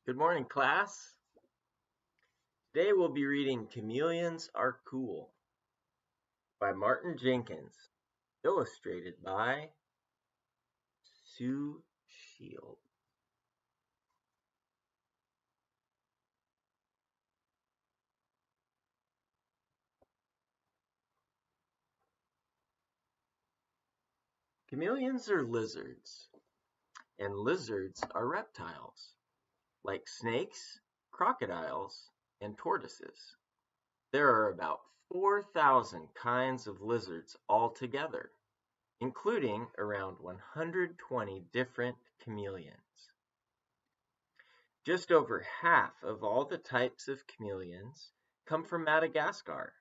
Good morning, class. Today we'll be reading Chameleons Are Cool by Martin Jenkins, illustrated by Sue Shield. Chameleons are lizards, and lizards are reptiles, like snakes, crocodiles, and tortoises. There are about 4,000 kinds of lizards altogether, including around 120 different chameleons. Just over half of all the types of chameleons come from Madagascar,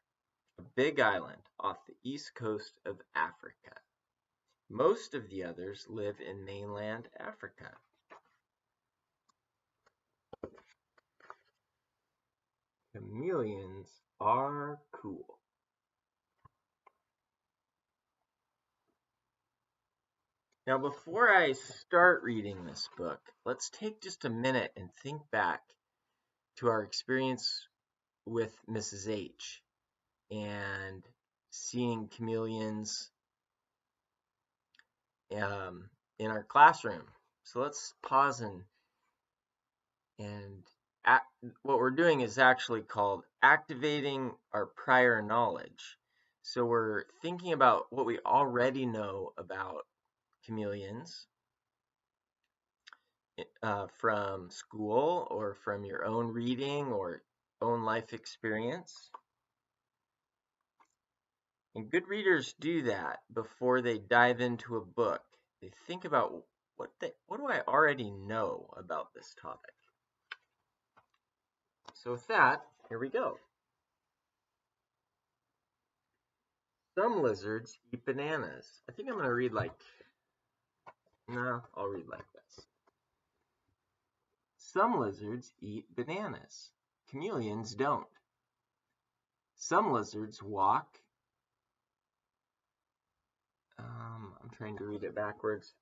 a big island off the east coast of Africa. Most of the others live in mainland Africa. Chameleons are cool. Now, before I start reading this book, let's take just a minute and think back to our experience with Mrs. H and seeing chameleons in our classroom. So let's pause and what we're doing is actually called activating our prior knowledge. So we're thinking about what we already know about chameleons from school or from your own reading or own life experience. And good readers do that before they dive into a book. They think about what do I already know about this topic? So with that, here we go. Some lizards eat bananas. I think I'm going to read I'll read like this. Some lizards eat bananas. Chameleons don't. Some lizards walk. I'm trying to read it backwards.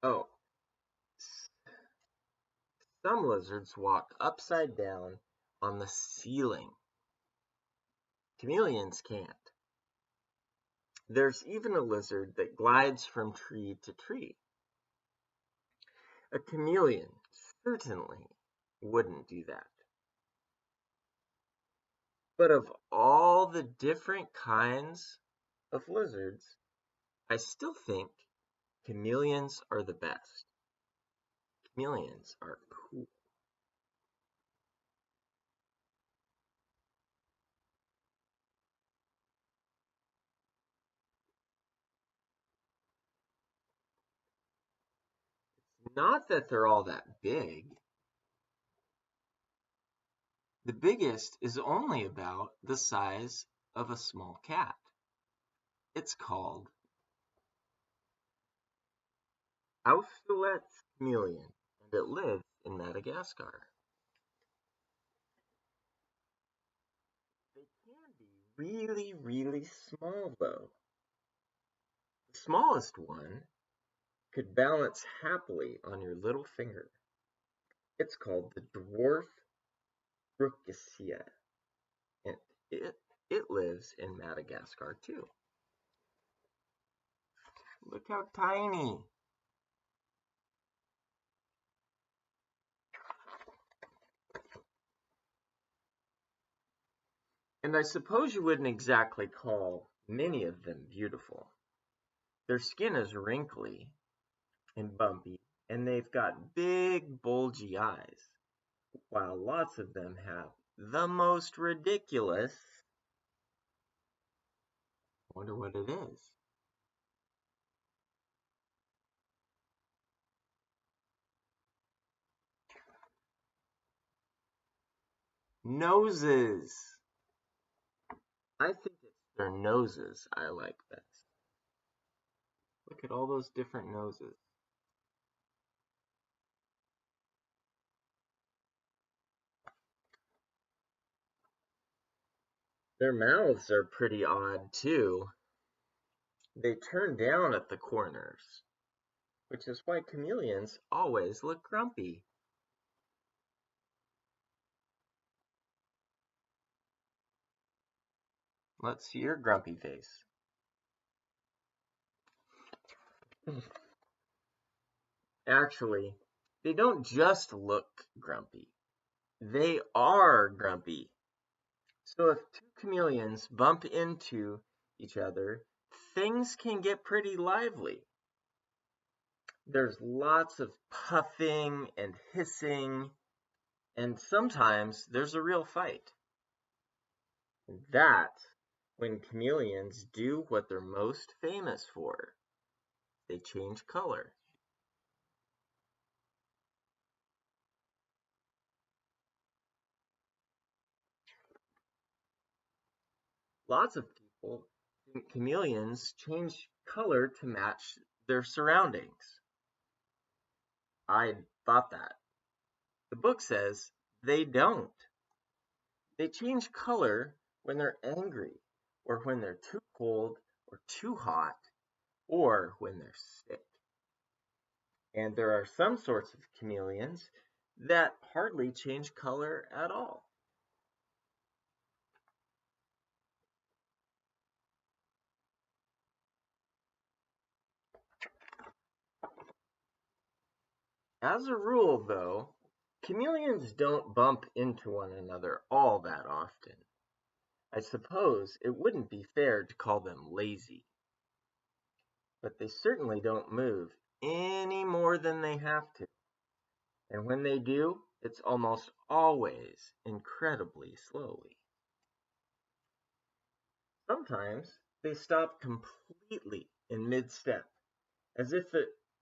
Oh. Some lizards walk upside down on the ceiling. Chameleons can't. There's even a lizard that glides from tree to tree. A chameleon certainly wouldn't do that. But of all the different kinds of lizards, I still think chameleons are the best. Chameleons are cool. Not that they're all that big. The biggest is only about the size of a small cat. It's called Australets chameleon, and it lives in Madagascar. They can be really, really small, though. The smallest one could balance happily on your little finger. It's called the dwarf Brucacia, and it lives in Madagascar too. Look how tiny. And I suppose you wouldn't exactly call many of them beautiful. Their skin is wrinkly and bumpy, and they've got big, bulgy eyes, while lots of them have the most ridiculous. Wonder what it is. Noses. I think it's their noses I like best. Look at all those different noses. Their mouths are pretty odd too. They turn down at the corners, which is why chameleons always look grumpy. Let's see your grumpy face. Actually, they don't just look grumpy. They are grumpy. So if two chameleons bump into each other, things can get pretty lively. There's lots of puffing and hissing, and sometimes there's a real fight. That's when chameleons do what they're most famous for. They change color. Lots of people think chameleons change color to match their surroundings. I thought that. The book says they don't. They change color when they're angry, or when they're too cold, or too hot, or when they're sick. And there are some sorts of chameleons that hardly change color at all. As a rule, though, chameleons don't bump into one another all that often. I suppose it wouldn't be fair to call them lazy, but they certainly don't move any more than they have to. And when they do, it's almost always incredibly slowly. Sometimes they stop completely in mid-step, as if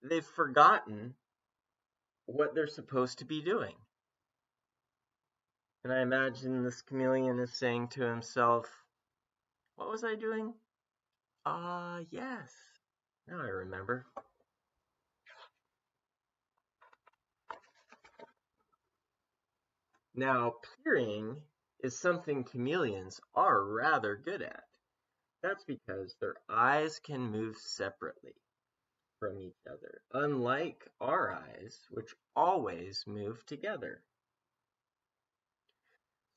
they've forgotten what they're supposed to be doing. And I imagine this chameleon is saying to himself, what was I doing? Yes. Now I remember. Now, peering is something chameleons are rather good at. That's because their eyes can move separately from each other, unlike our eyes, which always move together.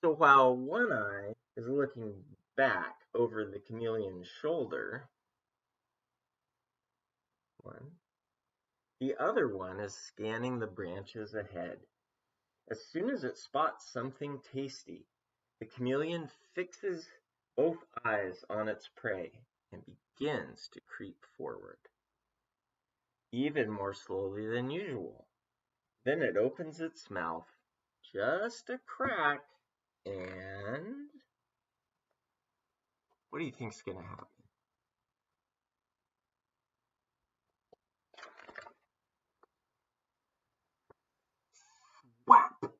So while one eye is looking back over the chameleon's shoulder, the other one is scanning the branches ahead. As soon as it spots something tasty, the chameleon fixes both eyes on its prey and begins to creep forward, even more slowly than usual. Then it opens its mouth just a crack, and what do you think's going to happen? Whap!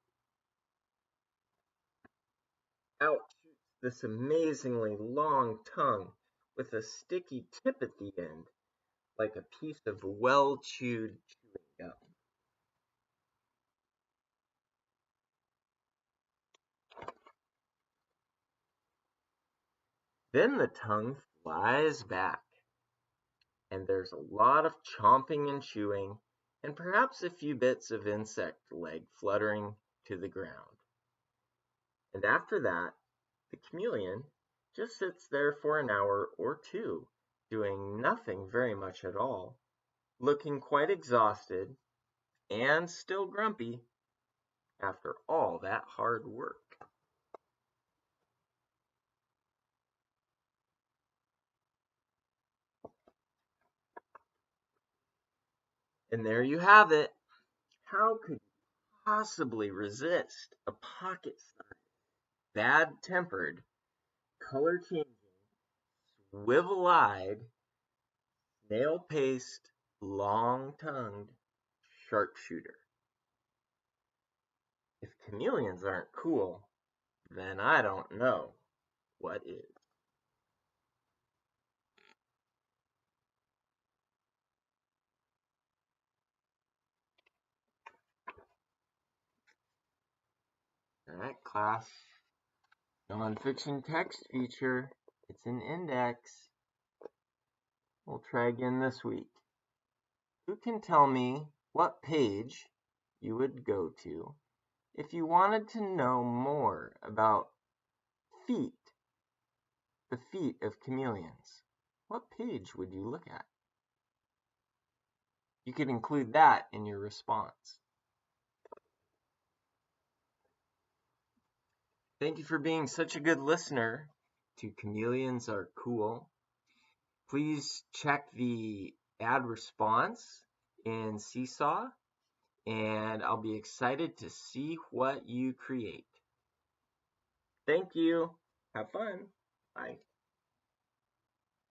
Out shoots this amazingly long tongue with a sticky tip at the end, like a piece of well-chewed chewing gum. Then the tongue flies back, and there's a lot of chomping and chewing, and perhaps a few bits of insect leg fluttering to the ground. And after that, the chameleon just sits there for an hour or two, doing nothing very much at all, looking quite exhausted and still grumpy after all that hard work. And there you have it. How could you possibly resist a pocket-sized, bad-tempered, color-changing, swivel-eyed, snail-paced, long-tongued sharpshooter? If chameleons aren't cool, then I don't know what is. All right, class. Nonfiction text feature. It's an index. We'll try again this week. Who can tell me what page you would go to if you wanted to know more about feet the feet of chameleons, what page would you look at? You could include that in your response. Thank you for being such a good listener to Chameleons Are Cool. Please check the ad response in Seesaw, and I'll be excited to see what you create. Thank you. Have fun. Bye.